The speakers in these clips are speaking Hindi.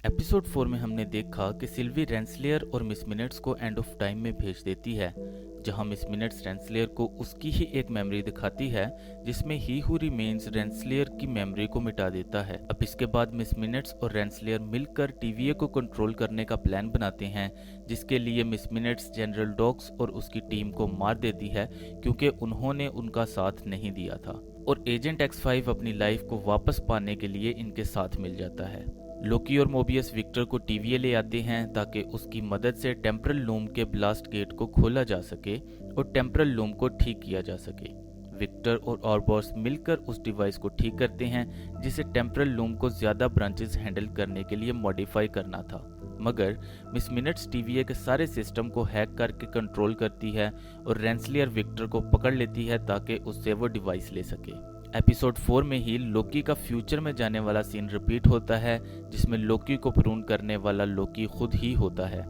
एपिसोड 4 में हमने देखा कि सिल्वी रेंसलेयर और मिस मिनट्स को एंड ऑफ टाइम में भेज देती है, जहां मिस मिनट्स रेंसलेयर को उसकी ही एक मेमोरी दिखाती है जिसमें ही हु रिमेन्स रेंसलेयर की मेमोरी को मिटा देता है। अब इसके बाद मिस मिनट्स और रेंसलेयर मिलकर टीवीए को कंट्रोल करने का प्लान बनाते हैं, जिसके लिए मिस मिनट्स जनरल डॉक्स और उसकी टीम को मार देती है क्योंकि उन्होंने उनका साथ नहीं दिया था, और एजेंट X5 अपनी लाइफ को वापस पाने के लिए इनके साथ मिल जाता है। लोकी और मोबियस विक्टर को टीवीए ले आते हैं ताकि उसकी मदद से टेम्परल लूम के ब्लास्ट गेट को खोला जा सके और टेम्परल लूम को ठीक किया जा सके। विक्टर और ऑरबॉस मिलकर उस डिवाइस को ठीक करते हैं जिसे टेम्परल लूम को ज्यादा ब्रांचेस हैंडल करने के लिए मॉडिफाई करना था, मगर मिस मिनट्स टीवीए के सारे सिस्टम को हैक करके कंट्रोल करती है और रेंसलियर विक्टर को पकड़ लेती है ताकि उससे वो डिवाइस ले सके। एपिसोड 4 में ही लोकी का फ्यूचर में जाने वाला सीन रिपीट होता है, जिसमें लोकी को प्रून करने वाला लोकी खुद ही होता है।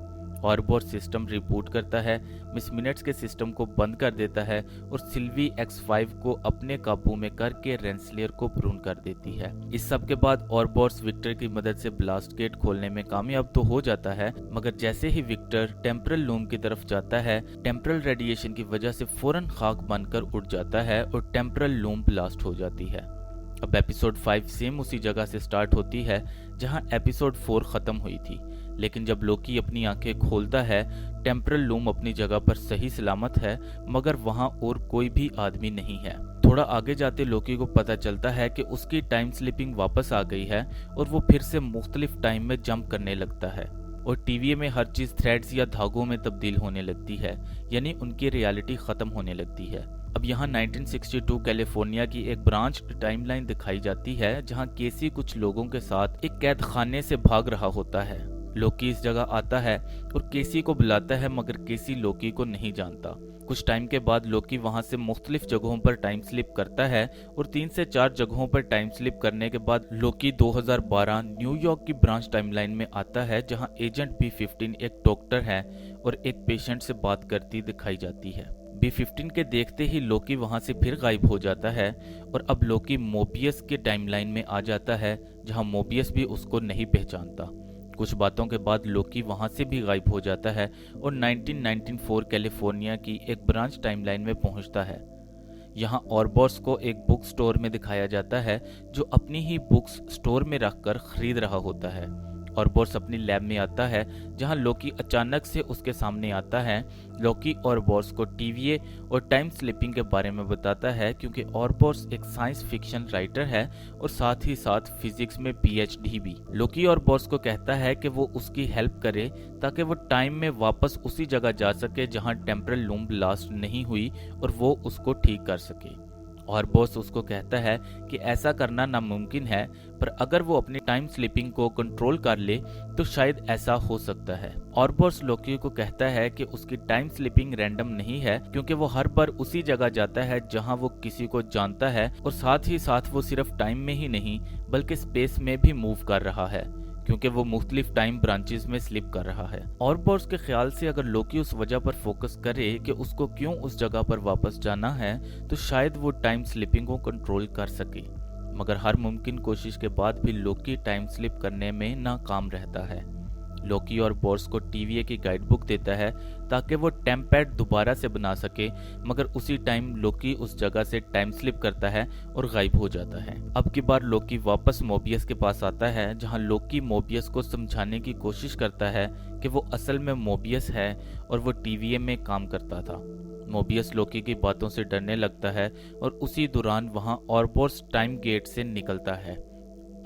ऑरबॉस सिस्टम रिबूट करता है, मिस मिनट्स के सिस्टम को बंद कर देता है और सिल्वी X5 को अपने काबू में करके रेंसलियर को प्रून कर देती है। इस सब के बाद ऑरबॉस विक्टर की मदद से ब्लास्ट गेट खोलने में कामयाब तो हो जाता है, मगर जैसे ही विक्टर टेम्परल लूम की तरफ जाता है, टेम्परल रेडिएशन की वजह से फौरन खाक बनकर उड़ जाता है और टेम्परल लूम ब्लास्ट हो जाती है। अब एपिसोड 5 सेम उसी जगह से स्टार्ट होती है जहां एपिसोड 4 खत्म हुई थी, लेकिन जब लोकी अपनी आंखें खोलता है, टेम्परल लूम अपनी जगह पर सही सलामत है, मगर वहां और कोई भी आदमी नहीं है। थोड़ा आगे जाते लोकी को पता चलता है कि उसकी टाइम स्लिपिंग वापस आ गई है और वो फिर से मुख्तलिफ टाइम में जंप करने लगता है और टीवीए में हर चीज थ्रेड्स या धागों में तब्दील होने लगती है, यानी उनकी रियलिटी खत्म होने लगती है। अब यहाँ 1962 कैलिफोर्निया की एक ब्रांच टाइमलाइन दिखाई जाती है जहाँ केसी कुछ लोगों के साथ एक कैद खाने से भाग रहा होता है। लोकी इस जगह आता है और केसी को बुलाता है, मगर केसी लोकी को नहीं जानता। कुछ टाइम के बाद लोकी वहां से मुख्तलिफ जगहों पर टाइम स्लिप करता है और 3 से 4 जगहों पर टाइम स्लिप करने के बाद लोकी 2012 न्यूयॉर्क की ब्रांच टाइमलाइन में आता है, जहां एजेंट B15 एक डॉक्टर है और एक पेशेंट से बात करती दिखाई जाती है। B15 के देखते ही लोकी वहां से फिर गायब हो जाता है और अब लोकी मोबियस के टाइमलाइन में आ जाता है, जहां मोबियस भी उसको नहीं पहचानता। कुछ बातों के बाद लोकी वहां से भी गायब हो जाता है और 1994 कैलिफोर्निया की एक ब्रांच टाइमलाइन में पहुंचता है। यहाँ ऑरबॉस को एक बुक स्टोर में दिखाया जाता है जो अपनी ही बुक्स स्टोर में रखकर खरीद रहा होता है। ऑरबॉस अपनी लैब में आता है जहां लोकी अचानक से उसके सामने आता है। लोकी ऑरबॉस को टीवीए और टाइम स्लिपिंग के बारे में बताता है क्योंकि ऑरबॉस एक साइंस फिक्शन राइटर है और साथ ही साथ फिजिक्स में PhD भी। लोकी ऑरबॉस को कहता है कि वो उसकी हेल्प करे ताकि वो टाइम में वापस उसी जगह जा सके जहां टेम्परल लूम ब्लास्ट नहीं हुई और वो उसको ठीक कर सके। ऑरबॉस उसको कहता है कि ऐसा करना नामुमकिन है, पर अगर वो अपनी टाइम स्लिपिंग को कंट्रोल कर ले तो शायद ऐसा हो सकता है। ऑरबॉस लोकी को कहता है कि उसकी टाइम स्लिपिंग रैंडम नहीं है क्योंकि वो हर बार उसी जगह जाता है जहां वो किसी को जानता है, और साथ ही साथ वो सिर्फ टाइम में ही नहीं बल्कि स्पेस में भी मूव कर रहा है क्योंकि वो मुख्तलिफ टाइम ब्रांचेस में स्लिप कर रहा है। ऑरबॉस के ख्याल से अगर लोकी उस वजह पर फोकस करे कि उसको क्यों उस जगह पर वापस जाना है तो शायद वो टाइम स्लिपिंग को कंट्रोल कर सके, मगर हर मुमकिन कोशिश के बाद भी लोकी टाइम स्लिप करने में नाकाम रहता है। लोकी और बॉस को टीवीए की गाइड बुक देता है ताकि वो टेम्पैड दोबारा से बना सके, मगर उसी टाइम लोकी उस जगह से टाइम स्लिप करता है और गायब हो जाता है। अब की बार लोकी वापस मोबियस के पास आता है जहां लोकी मोबियस को समझाने की कोशिश करता है कि वो असल में मोबियस है और वो टीवीए में काम करता था। मोबियस लोकी की बातों से डरने लगता है और उसी दौरान वहां ऑरबॉस टाइम गेट से निकलता है।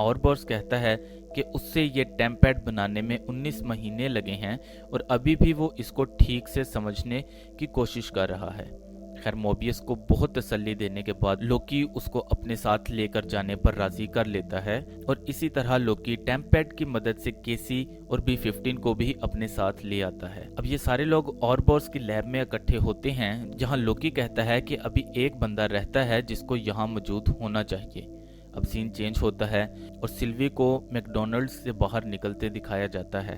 ऑरबॉस कहता है कि उससे ये टेम्पैड बनाने में 19 महीने लगे हैं और अभी भी वो इसको ठीक से समझने की कोशिश कर रहा है। खैर, मोबियस को बहुत तसल्ली देने के बाद लोकी उसको अपने साथ लेकर जाने पर राजी कर लेता है और इसी तरह लोकी टेम्पैड की मदद से केसी और B15 को भी अपने साथ ले आता है। अब ये सारे लोग ऑरबॉस की लैब में इकट्ठे होते हैं जहां लोकी कहता है कि अभी एक बंदा रहता है जिसको यहाँ मौजूद होना चाहिए। अब सीन चेंज होता है और सिल्वी को मैकडॉनल्ड्स से बाहर निकलते दिखाया जाता है।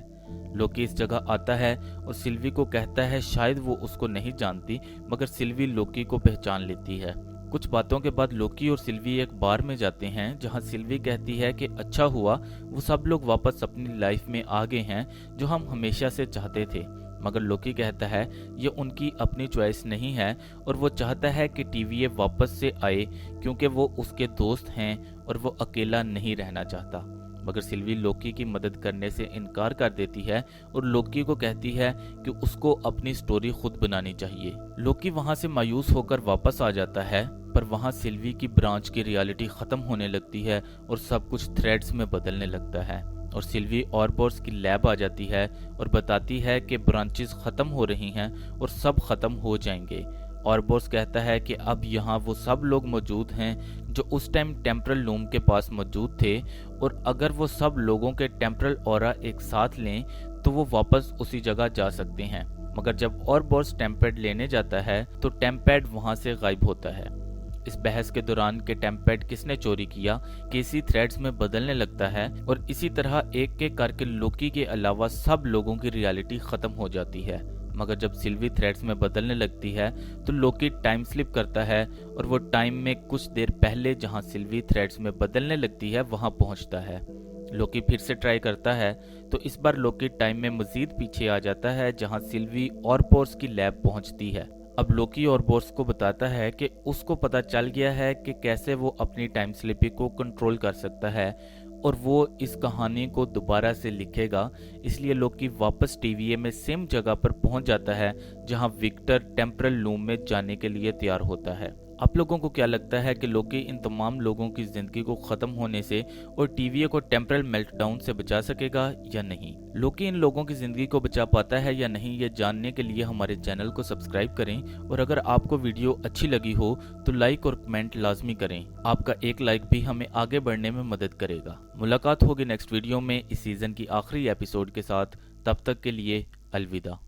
लोकी इस जगह आता है और सिल्वी को कहता है शायद वो उसको नहीं जानती, मगर सिल्वी लोकी को पहचान लेती है। कुछ बातों के बाद लोकी और सिल्वी एक बार में जाते हैं जहां सिल्वी कहती है कि अच्छा हुआ वो सब लोग वापस अपनी लाइफ में आ गए हैं जो हम हमेशा से चाहते थे। मगर लोकी कहता है ये उनकी अपनी चॉइस नहीं है और वो चाहता है कि टीवीए वापस से आए क्योंकि वो उसके दोस्त हैं और वो अकेला नहीं रहना चाहता। मगर सिल्वी लोकी की मदद करने से इनकार कर देती है और लोकी को कहती है कि उसको अपनी स्टोरी खुद बनानी चाहिए। लोकी वहां से मायूस होकर वापस आ जाता है, पर वहां सिल्वी की ब्रांच की रियलिटी खत्म होने लगती है और सब कुछ थ्रेड्स में बदलने लगता है और सिल्वी ऑरबोर्स की लैब आ जाती है और बताती है कि ब्रांचेस खत्म हो रही हैं और सब खत्म हो जाएंगे। ऑरबोर्स कहता है कि अब यहाँ वो सब लोग मौजूद हैं जो उस टाइम टेम्परल लूम के पास मौजूद थे और अगर वो सब लोगों के टेम्परल ऑरा एक साथ लें तो वो वापस उसी जगह जा सकते हैं। मगर जब ऑरबोर्स टेम्पैड लेने जाता है तो टेम्पैड वहां से गायब होता है। इस बहस के दौरान के टेम्पैड किसने चोरी किया केसी थ्रेड्स में बदलने लगता है और इसी तरह एक एक करके लोकी के अलावा सब लोगों की रियलिटी खत्म हो जाती है। मगर जब सिल्वी थ्रेड्स में बदलने लगती है तो लोकी टाइम स्लिप करता है और वो टाइम में कुछ देर पहले जहां सिल्वी थ्रेड्स में बदलने लगती है वहां पहुंचता है। लोकी फिर से ट्राई करता है तो इस बार लोकी टाइम में मजीद पीछे आ जाता है जहां सिल्वी ऑरबोर्स की लैब पहुंचती है। अब लोकी ऑरबोर्स को बताता है कि उसको पता चल गया है कि कैसे वो अपनी टाइम स्लिपिंग को कंट्रोल कर सकता है और वो इस कहानी को दोबारा से लिखेगा। इसलिए लोकी वापस टीवीए में सेम जगह पर पहुंच जाता है जहां विक्टर टेम्परल लूम में जाने के लिए तैयार होता है। आप लोगों को क्या लगता है कि लोकी इन तमाम लोगों की जिंदगी को खत्म होने से और टीवीए को टेम्परल मेल्टडाउन से बचा सकेगा या नहीं? लोकी इन लोगों की जिंदगी को बचा पाता है या नहीं, ये जानने के लिए हमारे चैनल को सब्सक्राइब करें और अगर आपको वीडियो अच्छी लगी हो तो लाइक और कमेंट लाजमी करें। आपका एक लाइक भी हमें आगे बढ़ने में मदद करेगा। मुलाकात होगी नेक्स्ट वीडियो में इस सीजन की आखिरी एपिसोड के साथ। तब तक के लिए अलविदा।